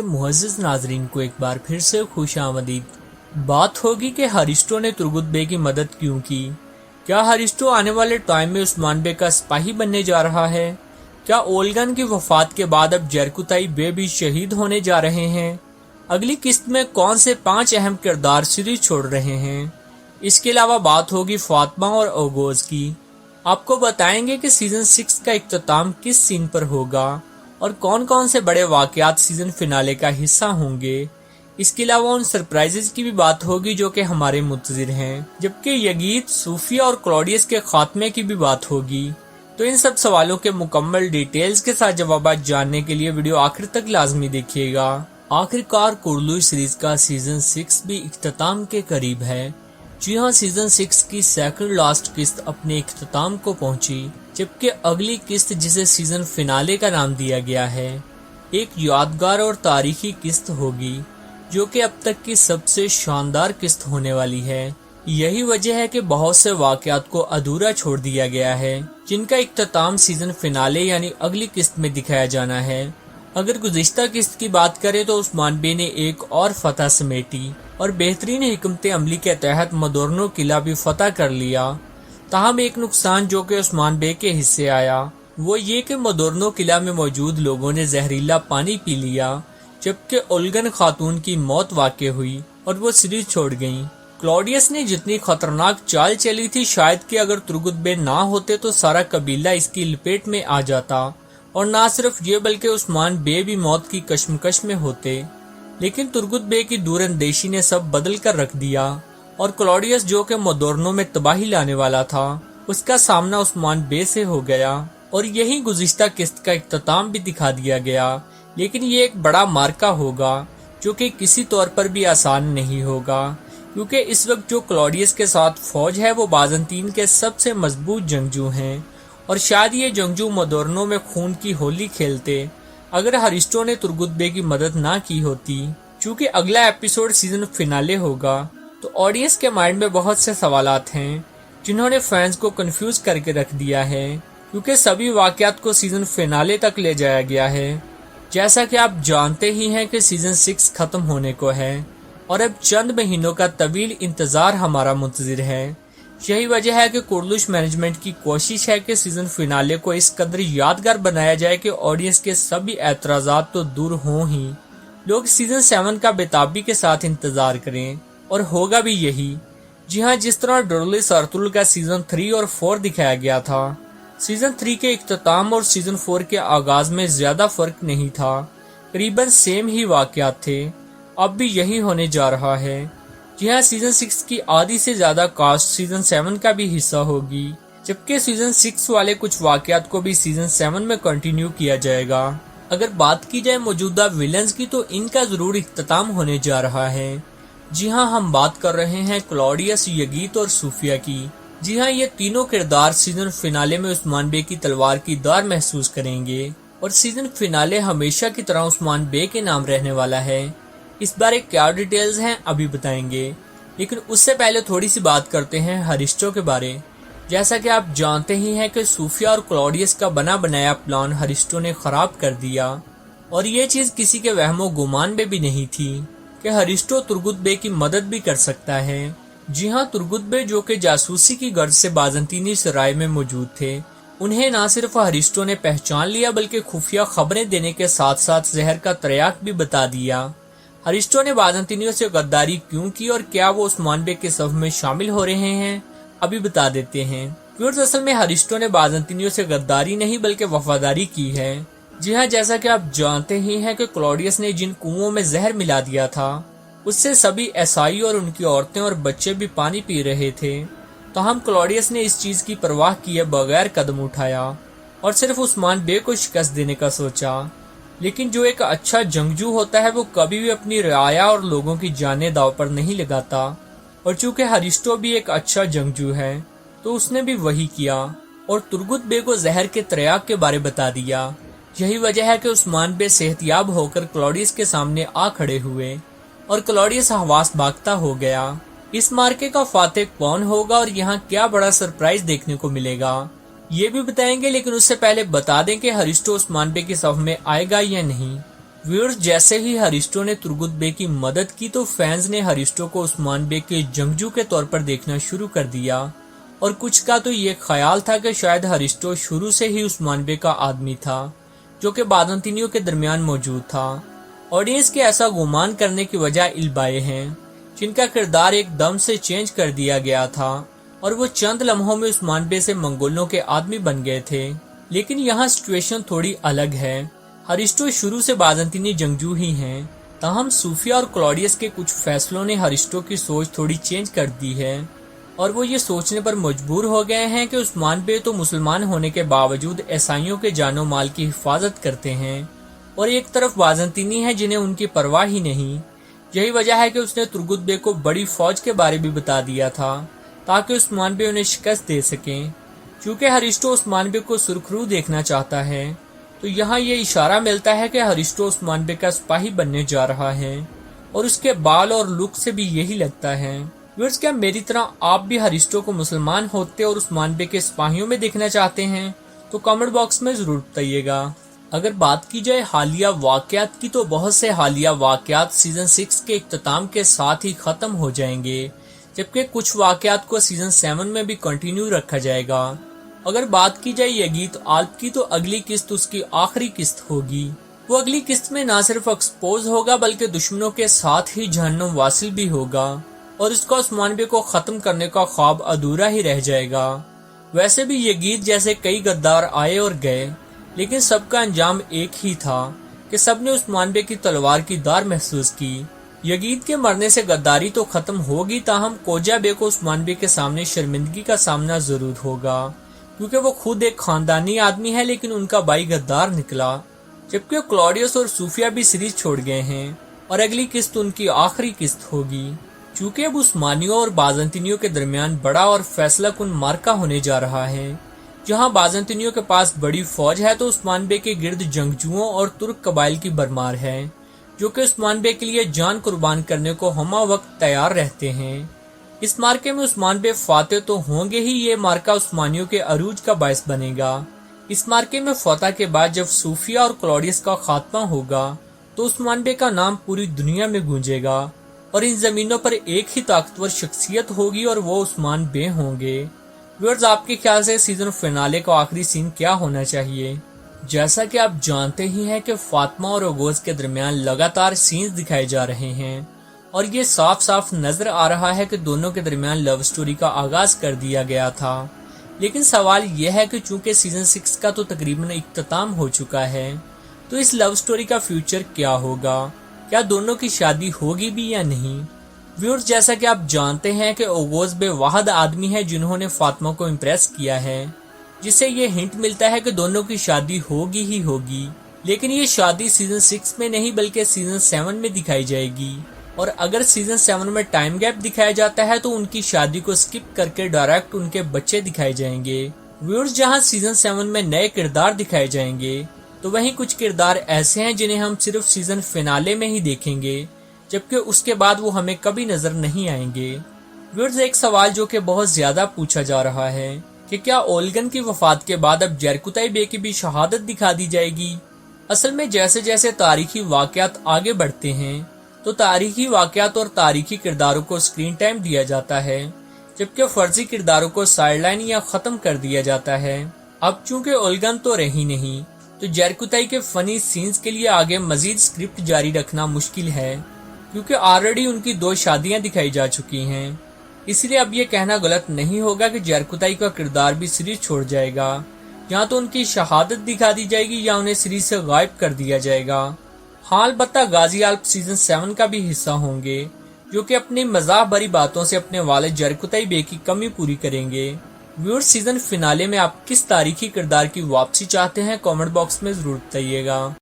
मुअज़्ज़िज़ नाज़रीन को एक बार फिर से खुश आमदीद। बात होगी कि हरिस्टो ने तुर्गुत बे की मदद क्यों की। क्या हरिस्टो आने वाले टाइम में उस्मान बे का सिपाही बनने जा रहा है? क्या ओल्गन की वफात के बाद अब जरकुताई बे भी शहीद होने जा रहे हैं? अगली किस्त में कौन से 5 अहम किरदार सीरीज छोड़ रहे हैं? इसके अलावा बात होगी फातिमा और ओगोज की। आपको बताएंगे कि सीजन 6 का इख्तिताम किस सीन पर होगा और कौन कौन से बड़े वाकयात सीजन फिनाले का हिस्सा होंगे। इसके अलावा उन सरप्राइजेज की भी बात होगी जो कि हमारे मुंतज़िर हैं, जबकि यगीत, सूफिया और क्लॉडियस के खात्मे की भी बात होगी। तो इन सब सवालों के मुकम्मल डिटेल्स के साथ जवाब जानने के लिए वीडियो आखिर तक लाजमी देखिएगा। आखिरकार कुरलू सीरीज का सीजन 6 भी इख्तिताम के करीब है। जी हाँ, सीजन 6 की सेकंड लास्ट किस्त अपने इख्तिताम को पहुंची, जबकि अगली किस्त जिसे सीजन फिनाले का नाम दिया गया है एक यादगार और तारीखी किस्त होगी, जो कि अब तक की सबसे शानदार किस्त होने वाली है। यही वजह है कि बहुत से वाकयात को अधूरा छोड़ दिया गया है, जिनका इख्तिताम सीजन फिनाले यानी अगली किस्त में दिखाया जाना है। अगर गुज़िश्ता किस्त की बात करें तो उस्मान बे ने एक और फतह समेटी और बेहतरीन हिकमत अमली के तहत मदोर्नो किला भी फतह कर लिया। ताहम एक नुकसान जो कि उस्मान बे के हिस्से आया वो ये कि मदोर्नो किला में मौजूद लोगों ने जहरीला पानी पी लिया, जबकि ओल्गन खातून की मौत वाक़ हुई और वो सीरीज छोड़ गईं। क्लॉडियस ने जितनी खतरनाक चाल चली थी, शायद कि अगर तुर्गुत बे ना होते तो सारा कबीला इसकी लपेट में आ जाता, और ना सिर्फ ये बल्कि उस्मान बे भी मौत की कश्मकश में होते। लेकिन तुर्गुत बे की दूरअंदेशी ने सब बदल कर रख दिया और क्लॉडियस जो कि मदोर्नो में तबाही लाने वाला था, उसका सामना उस्मान बे से हो गया और यही गुज़िश्ता किस्त का इख्तिताम भी दिखा दिया गया। लेकिन ये एक बड़ा मार्का होगा जो कि किसी तौर पर भी आसान नहीं होगा, क्योंकि इस वक्त जो क्लॉडियस के साथ फौज है वो बाज़ंतीन के सबसे मजबूत जंगजू हैं, और शायद ये जंगजू मदोर्नो में खून की होली खेलते अगर हरिस्टो ने तुर्गुत बे की मदद ना की होती। चूंकि अगला एपिसोड सीजन फिनाले होगा तो ऑडियंस के माइंड में बहुत से सवालात हैं जिन्होंने फैंस को कंफ्यूज करके रख दिया है, क्योंकि सभी वाकयात को सीजन फिनाले तक ले जाया गया है। जैसा कि आप जानते ही हैं कि सीजन 6 खत्म होने को है और अब चंद महीनों का तवील इंतजार हमारा मुंतज़िर है। यही वजह है कि कुरलुश मैनेजमेंट की कोशिश है कि सीजन फिनाले को इस कदर यादगार बनाया जाए कि ऑडियंस के सभी एतराज़ात तो दूर हों ही, लोग सीजन 7 का बेताबी के साथ इंतजार करें, और होगा भी यही। जी हाँ, जिस तरह डोरलिस अर्तुल का सीजन 3 और 4 दिखाया गया था, सीजन 3 के इख्तिताम और सीजन 4 के आगाज में ज्यादा फर्क नहीं था, करीबन सेम ही वाकयात थे। अब भी यही होने जा रहा है। जी हाँ, सीजन 6 की आधी से ज्यादा कास्ट सीजन 7 का भी हिस्सा होगी, जबकि सीजन 6 वाले कुछ वाकयात को भी सीजन 7 में कंटिन्यू किया जाएगा। अगर बात की जाए मौजूदा विलन्स की तो इनका जरूर इख्तिताम होने जा रहा है। जी हाँ, हम बात कर रहे हैं क्लॉडियस, यगीत और सूफिया की। जी हाँ, ये तीनों किरदार सीजन फिनाले में उस्मान बे की तलवार की दार महसूस करेंगे और सीजन फिनाले हमेशा की तरह उस्मान बे के नाम रहने वाला है। इस बारे क्या डिटेल्स हैं अभी बताएंगे, लेकिन उससे पहले थोड़ी सी बात करते हैं हरिस्टो के बारे। जैसा कि आप जानते ही हैं कि सूफिया और क्लॉडियस का बना बनाया प्लान हरिस्टो ने खराब कर दिया, और ये चीज किसी के वहमो गुमान में भी नहीं थी कि हरिस्टो तुर्गुत बे की मदद भी कर सकता है। जी हाँ, तुर्गुत बे जो कि जासूसी की गर्ज से बाज़ंतीनी सराय में मौजूद थे, उन्हें न सिर्फ हरिस्टो ने पहचान लिया बल्कि खुफिया खबरें देने के साथ साथ जहर का त्रयाक भी बता दिया। हरिस्टो ने बाज़ंतीनियों से गद्दारी क्यों की और क्या वो उस्मान बे के सफ में शामिल हो रहे हैं, अभी बता देते हैं। व्यूअर्स, असल में हरिस्टो ने बाज़ंतीनियों से गद्दारी नहीं बल्कि वफादारी की है। जी हाँ, जैसा कि आप जानते ही हैं कि क्लॉडियस ने जिन कुओं में जहर मिला दिया था, उससे सभी ईसाई और उनकी औरतें और बच्चे भी पानी पी रहे थे। तो हम क्लॉडियस ने इस चीज की परवाह किए बगैर कदम उठाया और सिर्फ उस्मान बे को शिकस्त देने का सोचा। लेकिन जो एक अच्छा जंगजू होता है वो कभी भी अपनी रियाया और लोगों की जानें दांव पर नहीं लगाता, और चूंकि हरिस्टो भी एक अच्छा जंगजू है तो उसने भी वही किया और तुर्गुत बे को जहर के त्रयाक के बारे बता दिया। यही वजह है कि उस्मान बे सेहतियाब होकर क्लॉडियस के सामने आ खड़े हुए और क्लॉडियस हवास भागता हो गया। इस मार्के का फातेह कौन होगा और यहाँ क्या बड़ा सरप्राइज देखने को मिलेगा ये भी बताएंगे, लेकिन उससे पहले बता दें कि हरिस्टो उस्मान बे के सफ में आएगा या नहीं। व्यूअर्स, जैसे ही हरिस्टो ने तुर्गुत बे की मदद की तो फैंस ने हरिस्टो को उस्मान बे के जंगजू के तौर पर देखना शुरू कर दिया और कुछ का तो ये ख्याल था कि शायद हरिस्टो शुरू से ही उस्मान बे का आदमी था जो कि बाज़ंतीनियों के दरमियान मौजूद था। ऑडियंस के ऐसा गुमान करने की वजह इल्बाए हैं जिनका किरदार एकदम से चेंज कर दिया गया था और वो चंद लम्हों में उस्मान बे से मंगोलों के आदमी बन गए थे। लेकिन यहाँ सिचुएशन थोड़ी अलग है। हरिस्टो शुरू से बाज़ंतीनी जंगजू ही हैं, ताहम सूफिया और क्लॉडियस के कुछ फैसलों ने हरिस्टो की सोच थोड़ी चेंज कर दी है और वो ये सोचने पर मजबूर हो गए हैं कि उस्मान बे तो मुसलमान होने के बावजूद ईसाइयों के जानो माल की हिफाजत करते हैं और एक तरफ बाज़ंतीनी है जिन्हें उनकी परवाह ही नहीं। यही वजह है कि उसने तुर्गुत बे को बड़ी फौज के बारे भी बता दिया था ताकि उस्मान बे उन्हें शिकस्त दे सकें। चूँकि हरिस्टो उस्मान बे को सुरखरू देखना चाहता है तो यहाँ ये इशारा मिलता है कि हरिस्टो उस्मान बे का सिपाही बनने जा रहा है और उसके बाल और लुक से भी यही लगता है। व्यूअर्स, क्या मेरी तरह आप भी हरिस्टो को मुसलमान होते और उस्मान बे के सिपाहियों में देखना चाहते हैं? तो कमेंट बॉक्स में जरूर बताइएगा। अगर बात की जाए हालिया वाकयात की तो बहुत से हालिया वाकयात सीजन 6 के इख्तिताम के साथ ही खत्म हो जाएंगे, जबकि कुछ वाकयात को सीजन 7 में भी कंटिन्यू रखा जाएगा। अगर बात की जाए यगीत आल्प की तो अगली किस्त उसकी आखिरी किस्त होगी। वो अगली किस्त में न सिर्फ एक्सपोज होगा बल्कि दुश्मनों के साथ ही जहन्नुम वासिल भी होगा और इसका उस्मान बे को खत्म करने का ख्वाब अधूरा ही रह जाएगा। वैसे भी यगीत जैसे कई गद्दार आए और गए, लेकिन सबका अंजाम एक ही था कि सबने उस्मान बे की तलवार की दार महसूस की। यगीत के मरने से गद्दारी तो खत्म होगी, ताहम कोजा बे को उस्मान बे के सामने शर्मिंदगी का सामना जरूर होगा क्योंकि वो खुद एक खानदानी आदमी है लेकिन उनका भाई गद्दार निकला। जबकि क्लॉडियस और सूफिया भी सीरीज छोड़ गए हैं और अगली किस्त उनकी आखिरी किस्त होगी। चूँकि अब उस्मानियों और बाज़ंतीनियों के दरमियान बड़ा और फैसला कुन मार्का होने जा रहा है। जहां बाज़ंतीनियों के पास बड़ी फौज है तो उस्मान बे के गिर्द जंगजुओं और तुर्क कबाइल की भरमार है जो कि उस्मान बे के लिए जान कुर्बान करने को हमा वक्त तैयार रहते हैं। इस मार्के में उस्मान बे फाते तो होंगे ही, ये मार्का उस्मानियों के अरूज का बायस बनेगा। इस मार्के में फतह के बाद जब सूफिया और क्लॉडियस का खात्मा होगा तो उस्मान बे का नाम पूरी दुनिया में गूंजेगा और इन जमीनों पर एक ही ताकतवर शख्सियत होगी और वो उस्मान बे होंगे। व्यूअर्स, आपके ख्याल से सीजन फिनाले का आखिरी सीन क्या होना चाहिए? जैसा कि आप जानते ही हैं कि फातिमा और ओगोज के दरमियान लगातार सीन्स दिखाए जा रहे हैं और ये साफ साफ नजर आ रहा है कि दोनों के दरमियान लव स्टोरी का आगाज कर दिया गया था। लेकिन सवाल यह है कि चूंकि सीजन 6 का तो तकरीबन इख्तिताम हो चुका है तो इस लव स्टोरी का फ्यूचर क्या होगा? क्या दोनों की शादी होगी भी या नहीं? व्यूअर्स, जैसा कि आप जानते हैं कि ओगोज बे वाहद आदमी है जिन्होंने फातिमा को इम्प्रेस किया है, जिससे ये हिंट मिलता है कि दोनों की शादी होगी ही होगी। लेकिन ये शादी सीजन 6 में नहीं बल्कि सीजन 7 में दिखाई जाएगी और अगर सीजन 7 में टाइम गैप दिखाया जाता है तो उनकी शादी को स्किप करके डायरेक्ट उनके बच्चे दिखाए जाएंगे। व्यूअर्स, जहां सीजन 7 में नए किरदार दिखाए जाएंगे तो वहीं कुछ किरदार ऐसे हैं जिन्हें हम सिर्फ सीजन फिनाले में ही देखेंगे, जबकि उसके बाद वो हमें कभी नजर नहीं आएंगे। व्यूअर्स, एक सवाल जो कि बहुत ज्यादा पूछा जा रहा है कि क्या ओल्गन की वफात के बाद अब जरकुताई बे की भी शहादत दिखा दी जाएगी? असल में जैसे जैसे तारीखी वाकयात आगे बढ़ते हैं तो तारीखी वाकयात और तारीखी किरदारों को स्क्रीन टाइम दिया जाता है, जबकि फर्जी किरदारों को साइडलाइन या खत्म कर दिया जाता है। अब चूंकि ओल्गन तो रही नहीं तो जरकुताई के फनी सीन्स के लिए आगे मजीद स्क्रिप्ट जारी रखना मुश्किल है क्योंकि ऑलरेडी उनकी 2 शादियां दिखाई जा चुकी हैं। इसलिए अब ये कहना गलत नहीं होगा कि जरकुताई का किरदार भी सीरीज छोड़ जाएगा, या तो उनकी शहादत दिखा दी जाएगी या उन्हें सीरीज से गायब कर दिया जाएगा। हाँ, अलबत्ता गाजी आल्प सीजन 7 का भी हिस्सा होंगे जो कि अपनी मजाक भरी बातों से अपने वालिद जरकुताई बे की कमी पूरी करेंगे। व्यूअर्स, सीजन फिनाले में आप किस तारीखी किरदार की वापसी चाहते हैं? कमेंट बॉक्स में जरूर बताइएगा।